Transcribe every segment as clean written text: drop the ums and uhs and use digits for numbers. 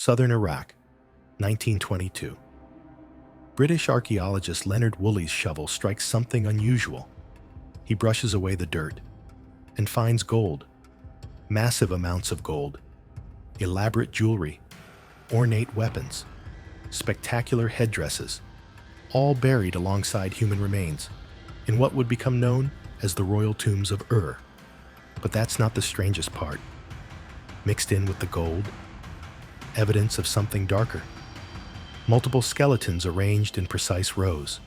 Southern Iraq, 1922. British archaeologist Leonard Woolley's shovel strikes something unusual. He brushes away the dirt and finds gold, massive amounts of gold, elaborate jewelry, ornate weapons, spectacular headdresses, all buried alongside human remains in what would become known as the royal tombs of Ur. But that's not the strangest part. Mixed in with the gold, evidence of something darker. Multiple skeletons arranged in precise rows,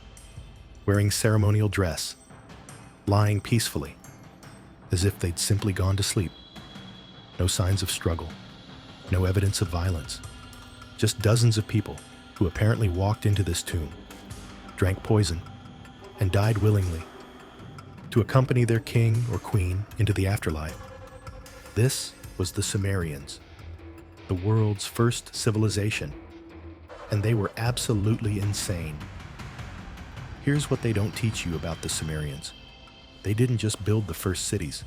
wearing ceremonial dress, lying peacefully, as if they'd simply gone to sleep. No signs of struggle, no evidence of violence, just dozens of people who apparently walked into this tomb, drank poison, and died willingly to accompany their king or queen into the afterlife. This was the Sumerians, the world's first civilization, and they were absolutely insane. Here's what they don't teach you about the Sumerians. They didn't just build the first cities.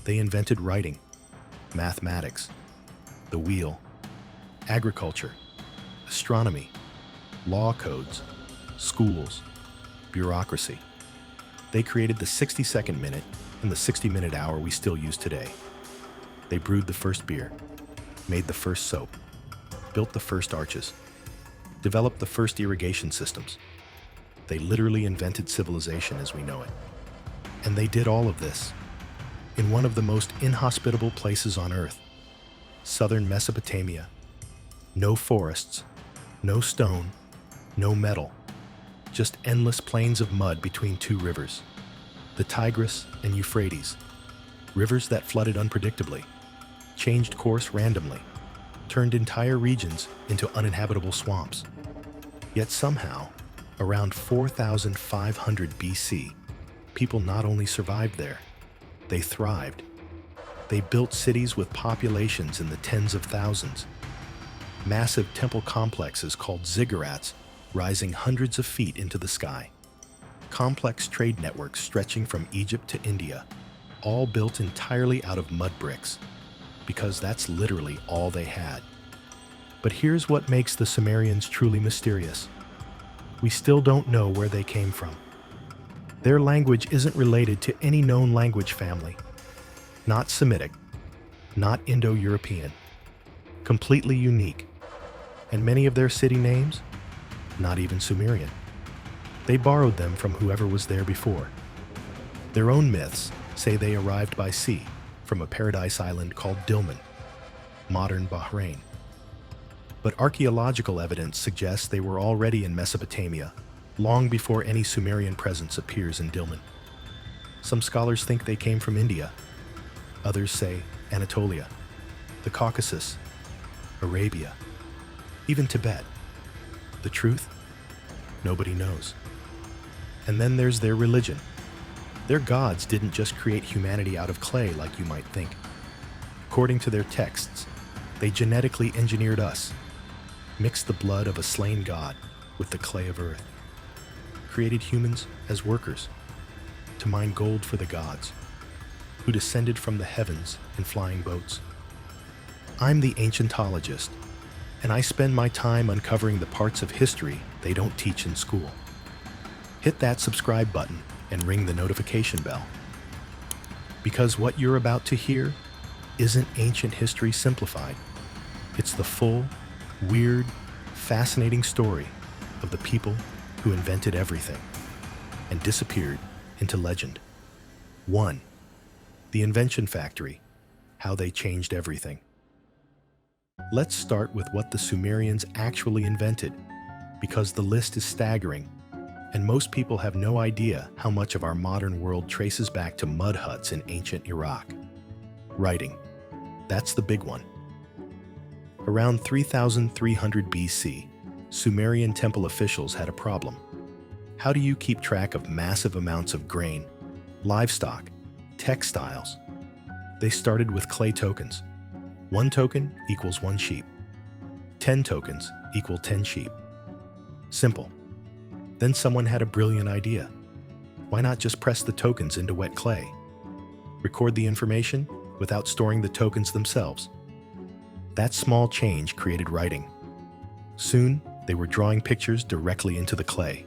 They invented writing, mathematics, the wheel, agriculture, astronomy, law codes, schools, bureaucracy. They created the 60-second minute and the 60-minute hour we still use today. They brewed the first beer, made the first soap, built the first arches, developed the first irrigation systems. They literally invented civilization as we know it. And they did all of this in one of the most inhospitable places on Earth, southern Mesopotamia. No forests, no stone, no metal, just endless plains of mud between two rivers, the Tigris and Euphrates, rivers that flooded unpredictably, changed course randomly, turned entire regions into uninhabitable swamps. Yet somehow, around 4,500 BC, people not only survived there, they thrived. They built cities with populations in the tens of thousands. Massive temple complexes called ziggurats rising hundreds of feet into the sky. Complex trade networks stretching from Egypt to India, all built entirely out of mud bricks, because that's literally all they had. But here's what makes the Sumerians truly mysterious. We still don't know where they came from. Their language isn't related to any known language family. Not Semitic, not Indo-European. Completely unique. And many of their city names? Not even Sumerian. They borrowed them from whoever was there before. Their own myths say they arrived by sea from a paradise island called Dilmun, modern Bahrain. But archaeological evidence suggests they were already in Mesopotamia long before any Sumerian presence appears in Dilmun. Some scholars think they came from India. Others say Anatolia, the Caucasus, Arabia, even Tibet. The truth? Nobody knows. And then there's their religion. Their gods didn't just create humanity out of clay like you might think. According to their texts, they genetically engineered us, mixed the blood of a slain god with the clay of earth, created humans as workers to mine gold for the gods, who descended from the heavens in flying boats. I'm the ancientologist, and I spend my time uncovering the parts of history they don't teach in school. Hit that subscribe button and ring the notification bell. Because what you're about to hear isn't ancient history simplified. It's the full, weird, fascinating story of the people who invented everything and disappeared into legend. 1. The Invention Factory, how they changed everything. Let's start with what the Sumerians actually invented, because the list is staggering, and most people have no idea how much of our modern world traces back to mud huts in ancient Iraq. Writing. That's the big one. Around 3,300 BC, Sumerian temple officials had a problem. How do you keep track of massive amounts of grain, livestock, textiles? They started with clay tokens. 1 token equals 1 sheep. 10 tokens equal 10 sheep. Simple. Then someone had a brilliant idea. Why not just press the tokens into wet clay? Record the information without storing the tokens themselves. That small change created writing. Soon, they were drawing pictures directly into the clay.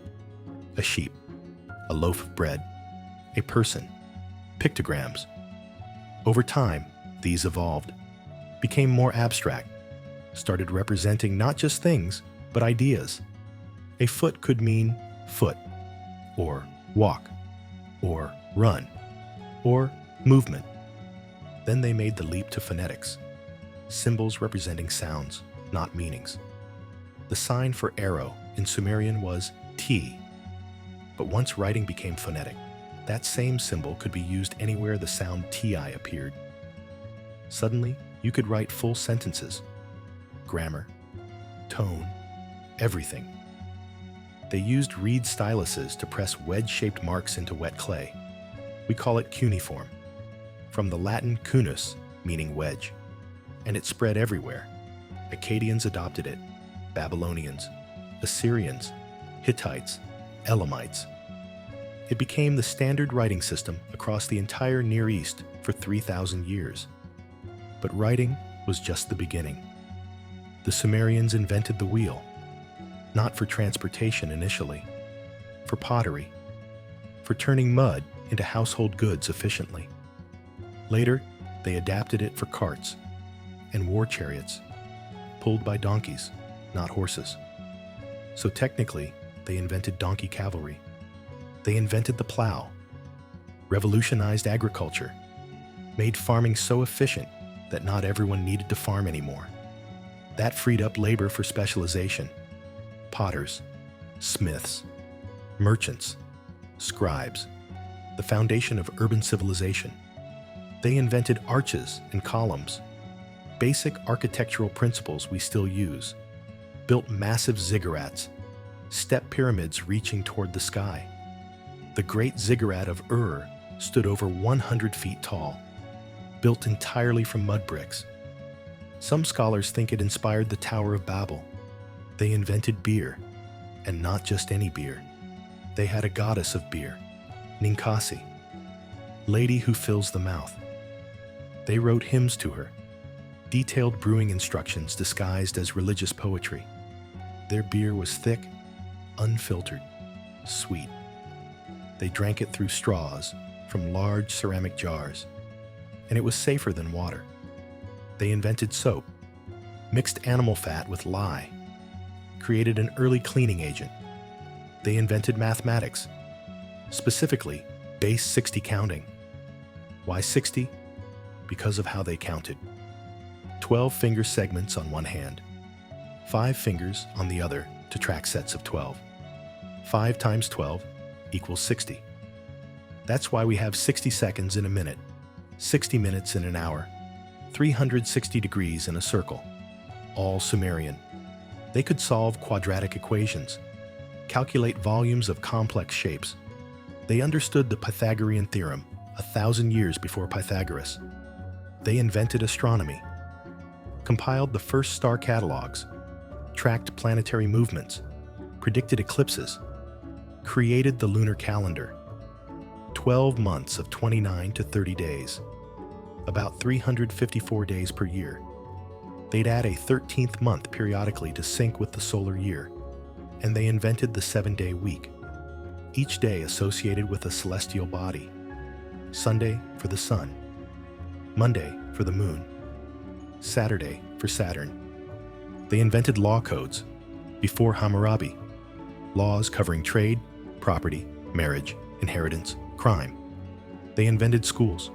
A sheep, a loaf of bread, a person, pictograms. Over time, these evolved, became more abstract, started representing not just things, but ideas. A foot could mean foot, or walk, or run, or movement. Then they made the leap to phonetics, symbols representing sounds, not meanings. The sign for arrow in Sumerian was T. But once writing became phonetic, that same symbol could be used anywhere the sound Ti appeared. Suddenly, you could write full sentences, grammar, tone, everything. They used reed styluses to press wedge-shaped marks into wet clay. We call it cuneiform, from the Latin cunus, meaning wedge, and it spread everywhere. Akkadians adopted it, Babylonians, Assyrians, Hittites, Elamites. It became the standard writing system across the entire Near East for 3,000 years. But writing was just the beginning. The Sumerians invented the wheel, not for transportation initially, for pottery, for turning mud into household goods efficiently. Later, they adapted it for carts and war chariots, pulled by donkeys, not horses. So technically, they invented donkey cavalry. They invented the plow, revolutionized agriculture, made farming so efficient that not everyone needed to farm anymore. That freed up labor for specialization. Potters, smiths, merchants, scribes, the foundation of urban civilization. They invented arches and columns, basic architectural principles we still use, built massive ziggurats, step pyramids reaching toward the sky. The Great Ziggurat of Ur stood over 100 feet tall, built entirely from mud bricks. Some scholars think it inspired the Tower of Babel. They invented beer, and not just any beer. They had a goddess of beer, Ninkasi, lady who fills the mouth. They wrote hymns to her, detailed brewing instructions disguised as religious poetry. Their beer was thick, unfiltered, sweet. They drank it through straws from large ceramic jars, and it was safer than water. They invented soap, mixed animal fat with lye, created an early cleaning agent. They invented mathematics, specifically base 60 counting. Why 60? Because of how they counted. 12 finger segments on one hand, 5 fingers on the other to track sets of 12. 5 times 12 equals 60. That's why we have 60 seconds in a minute, 60 minutes in an hour, 360 degrees in a circle, all Sumerian. They could solve quadratic equations, calculate volumes of complex shapes. They understood the Pythagorean theorem 1,000 years before Pythagoras. They invented astronomy, compiled the first star catalogs, tracked planetary movements, predicted eclipses, created the lunar calendar. 12 months of 29 to 30 days, about 354 days per year. They'd add a 13th month periodically to sync with the solar year, and they invented the 7-day week, each day associated with a celestial body. Sunday for the sun, Monday for the moon, Saturday for Saturn. They invented law codes before Hammurabi, laws covering trade, property, marriage, inheritance, crime. They invented schools,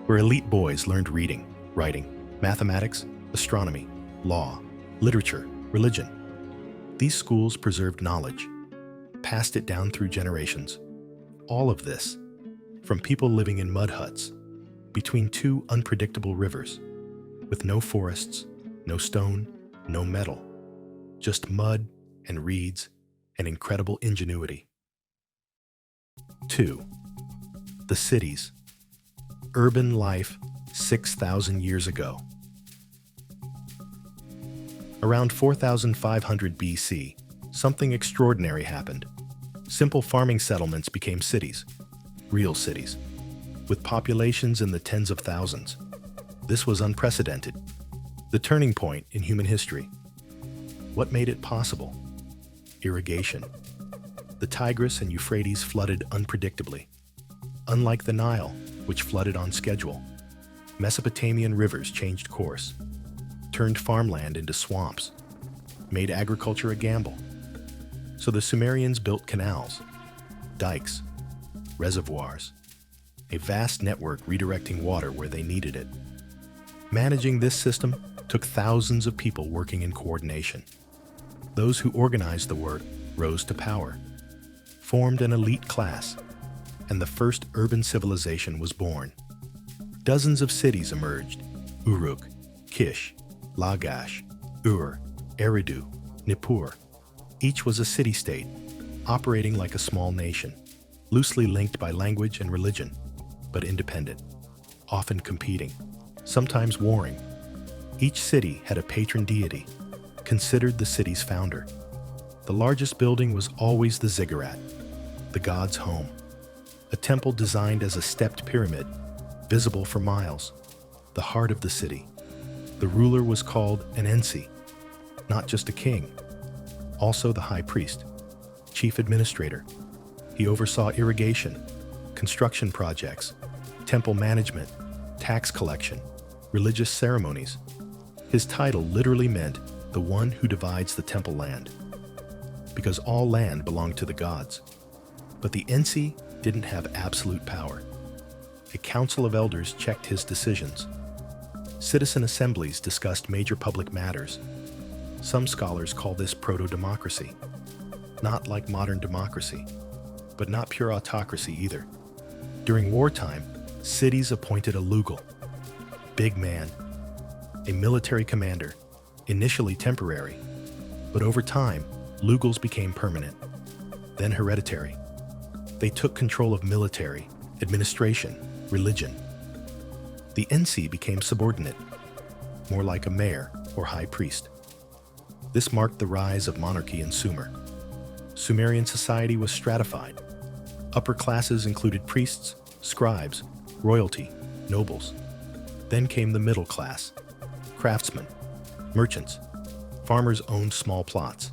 where elite boys learned reading, writing, mathematics, astronomy, law, literature, religion. These schools preserved knowledge, passed it down through generations. All of this, from people living in mud huts, between two unpredictable rivers, with no forests, no stone, no metal, just mud and reeds and incredible ingenuity. 2. The cities. Urban life 6,000 years ago. Around 4,500 BC, something extraordinary happened. Simple farming settlements became cities, real cities, with populations in the tens of thousands. This was unprecedented. The turning point in human history. What made it possible? Irrigation. The Tigris and Euphrates flooded unpredictably. Unlike the Nile, which flooded on schedule, Mesopotamian rivers changed course, turned farmland into swamps, made agriculture a gamble. So the Sumerians built canals, dikes, reservoirs, a vast network redirecting water where they needed it. Managing this system took thousands of people working in coordination. Those who organized the work rose to power, formed an elite class, and the first urban civilization was born. Dozens of cities emerged: Uruk, Kish, Lagash, Ur, Eridu, Nippur. Each was a city-state, operating like a small nation, loosely linked by language and religion, but independent, often competing, sometimes warring. Each city had a patron deity, considered the city's founder. The largest building was always the ziggurat, the god's home, a temple designed as a stepped pyramid, visible for miles, the heart of the city. The ruler was called an ensi, not just a king, also the high priest, chief administrator. He oversaw irrigation, construction projects, temple management, tax collection, religious ceremonies. His title literally meant the one who divides the temple land, because all land belonged to the gods. But the ensi didn't have absolute power. A council of elders checked his decisions. Citizen assemblies discussed major public matters. Some scholars call this proto-democracy. Not like modern democracy, but not pure autocracy either. During wartime, cities appointed a lugal, big man, a military commander, initially temporary, but over time, lugals became permanent, then hereditary. They took control of military, administration, religion. The ensi became subordinate, more like a mayor or high priest. This marked the rise of monarchy in Sumer. Sumerian society was stratified. Upper classes included priests, scribes, royalty, nobles. Then came the middle class, craftsmen, merchants. Farmers owned small plots.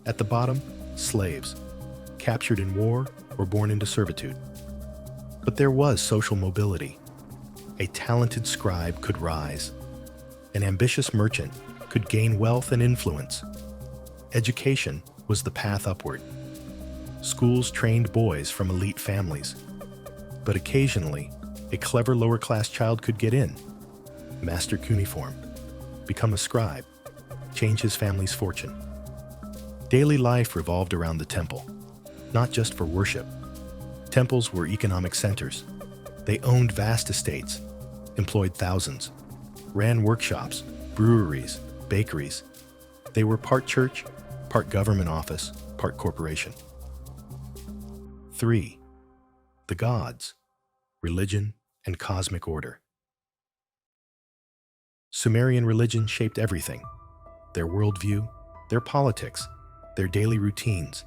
At the bottom, slaves, captured in war or born into servitude. But there was social mobility. A talented scribe could rise. An ambitious merchant could gain wealth and influence. Education was the path upward. Schools trained boys from elite families. But occasionally, a clever lower-class child could get in, master cuneiform, become a scribe, change his family's fortune. Daily life revolved around the temple, not just for worship. Temples were economic centers. They owned vast estates, employed thousands, ran workshops, breweries, bakeries. They were part church, part government office, part corporation. 3. The gods, religion, and cosmic order. Sumerian religion shaped everything: their worldview, their politics, their daily routines,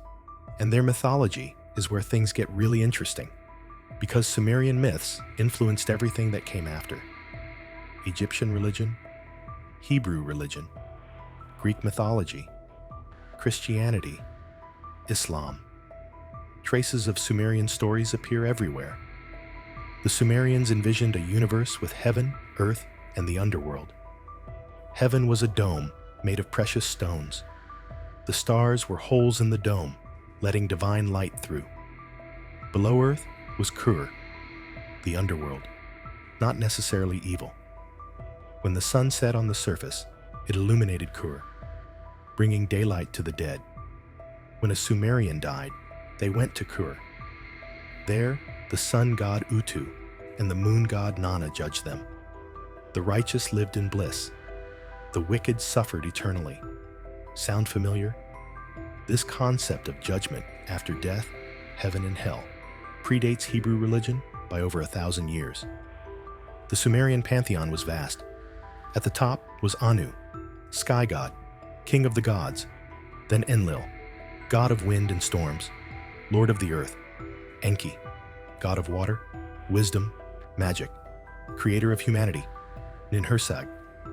and their mythology is where things get really interesting, because Sumerian myths influenced everything that came after. Egyptian religion, Hebrew religion, Greek mythology, Christianity, Islam. Traces of Sumerian stories appear everywhere. The Sumerians envisioned a universe with heaven, earth, and the underworld. Heaven was a dome made of precious stones. The stars were holes in the dome, letting divine light through. Below earth was Kur, the underworld, not necessarily evil. When the sun set on the surface, it illuminated Kur, bringing daylight to the dead. When a Sumerian died, they went to Kur. There, the sun god Utu and the moon god Nana judged them. The righteous lived in bliss. The wicked suffered eternally. Sound familiar? This concept of judgment after death, heaven and hell, predates Hebrew religion by over 1,000 years. The Sumerian pantheon was vast. At the top was Anu, sky god, king of the gods, then Enlil, god of wind and storms, lord of the earth, Enki, god of water, wisdom, magic, creator of humanity, Ninhursag,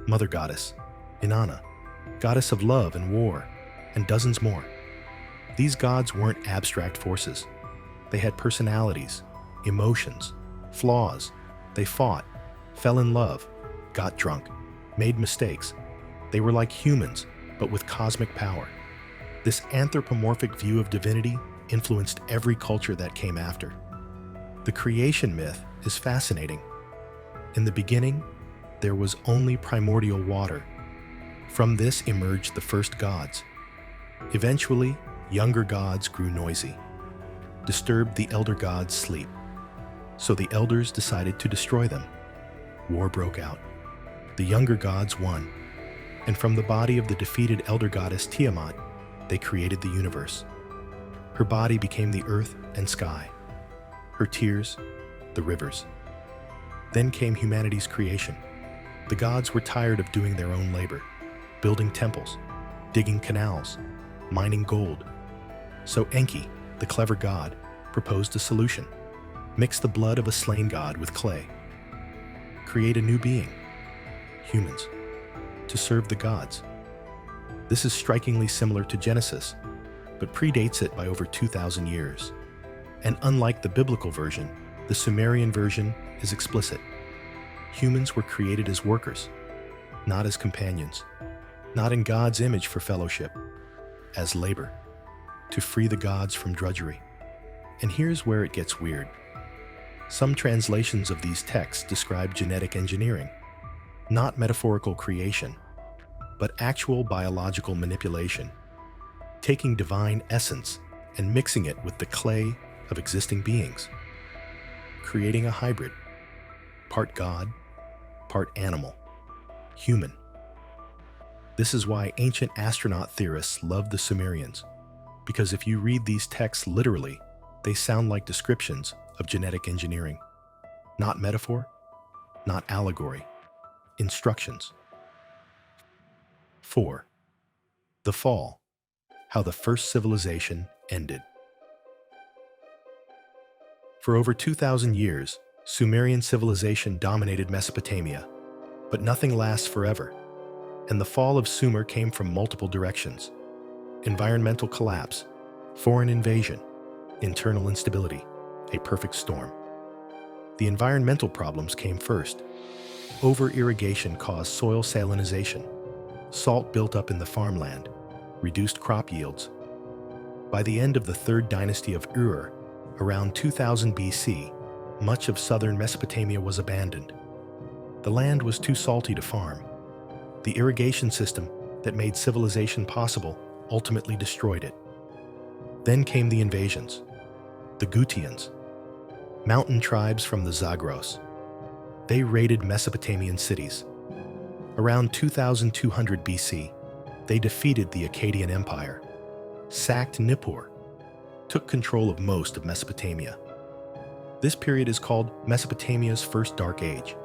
mother goddess, Inanna, goddess of love and war, and dozens more. These gods weren't abstract forces. They had personalities, emotions, flaws. They fought, fell in love, got drunk, made mistakes. They were like humans, but with cosmic power. This anthropomorphic view of divinity influenced every culture that came after. The creation myth is fascinating. In the beginning, there was only primordial water. From this emerged the first gods. Eventually, younger gods grew noisy, disturbed the elder gods' sleep. So the elders decided to destroy them. War broke out. The younger gods won, and from the body of the defeated elder goddess Tiamat, they created the universe. Her body became the earth and sky, her tears, the rivers. Then came humanity's creation. The gods were tired of doing their own labor, building temples, digging canals, mining gold. So Enki, the clever god, proposed a solution. Mix the blood of a slain god with clay. Create a new being, humans, to serve the gods. This is strikingly similar to Genesis, but predates it by over 2,000 years. And unlike the biblical version, the Sumerian version is explicit. Humans were created as workers, not as companions, not in God's image for fellowship, as labor, to free the gods from drudgery. And here's where it gets weird. Some translations of these texts describe genetic engineering, not metaphorical creation, but actual biological manipulation, taking divine essence and mixing it with the clay of existing beings, creating a hybrid, part God, part animal, human. This is why ancient astronaut theorists love the Sumerians, because if you read these texts literally, they sound like descriptions of genetic engineering. Not metaphor, not allegory, instructions. 4. The Fall, how the first civilization ended. For over 2,000 years, Sumerian civilization dominated Mesopotamia, but nothing lasts forever, and the fall of Sumer came from multiple directions: environmental collapse, foreign invasion, internal instability, a perfect storm. The environmental problems came first. Over-irrigation caused soil salinization. Salt built up in the farmland, reduced crop yields. By the end of the third dynasty of Ur, around 2000 BC, much of southern Mesopotamia was abandoned. The land was too salty to farm. The irrigation system that made civilization possible ultimately destroyed it. Then came the invasions. The Gutians, mountain tribes from the Zagros. They raided Mesopotamian cities. Around 2200 BC, they defeated the Akkadian Empire, sacked Nippur, took control of most of Mesopotamia. This period is called Mesopotamia's First Dark Age.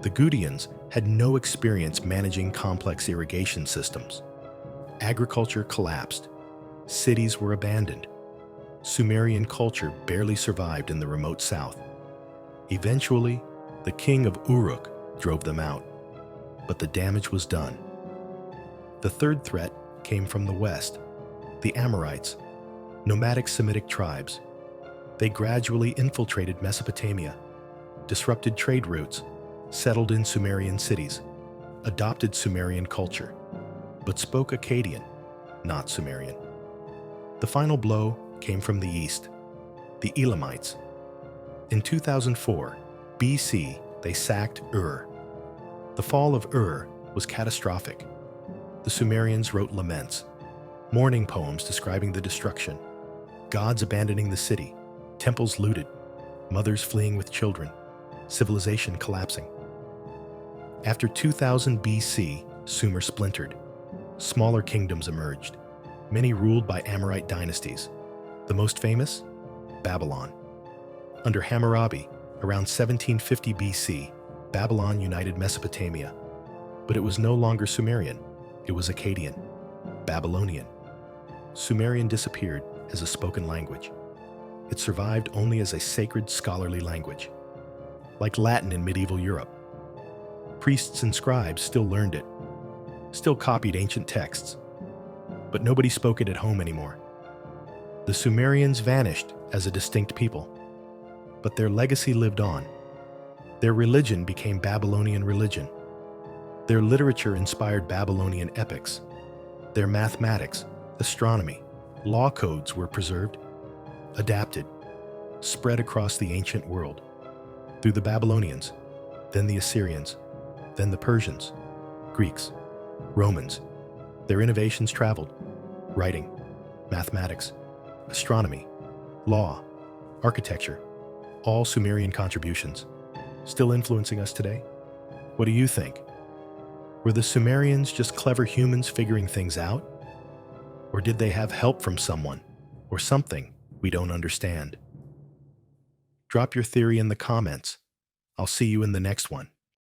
The Gutians had no experience managing complex irrigation systems. Agriculture collapsed. Cities were abandoned. Sumerian culture barely survived in the remote south. Eventually, the king of Uruk drove them out, but the damage was done. The third threat came from the west, the Amorites, nomadic Semitic tribes. They gradually infiltrated Mesopotamia, disrupted trade routes, settled in Sumerian cities, adopted Sumerian culture, but spoke Akkadian, not Sumerian. The final blow came from the east, the Elamites. In 2004 BC, they sacked Ur. The fall of Ur was catastrophic. The Sumerians wrote laments, mourning poems describing the destruction, gods abandoning the city, temples looted, mothers fleeing with children, civilization collapsing. After 2000 BC, Sumer splintered. Smaller kingdoms emerged, many ruled by Amorite dynasties. The most famous? Babylon. Under Hammurabi, around 1750 BC, Babylon united Mesopotamia. But it was no longer Sumerian, it was Akkadian, Babylonian. Sumerian disappeared as a spoken language. It survived only as a sacred scholarly language. Like Latin in medieval Europe. Priests and scribes still learned it. still copied ancient texts, but nobody spoke it at home anymore. The Sumerians vanished as a distinct people, but their legacy lived on. Their religion became Babylonian religion. Their literature inspired Babylonian epics. Their mathematics, astronomy, law codes were preserved, adapted, spread across the ancient world. Through the Babylonians, then the Assyrians, then the Persians, Greeks, Romans. Their innovations traveled: writing, mathematics, astronomy, law, architecture, all Sumerian contributions, still influencing us today? What do you think? Were the Sumerians just clever humans figuring things out? Or did they have help from someone or something we don't understand? Drop your theory in the comments. I'll see you in the next one.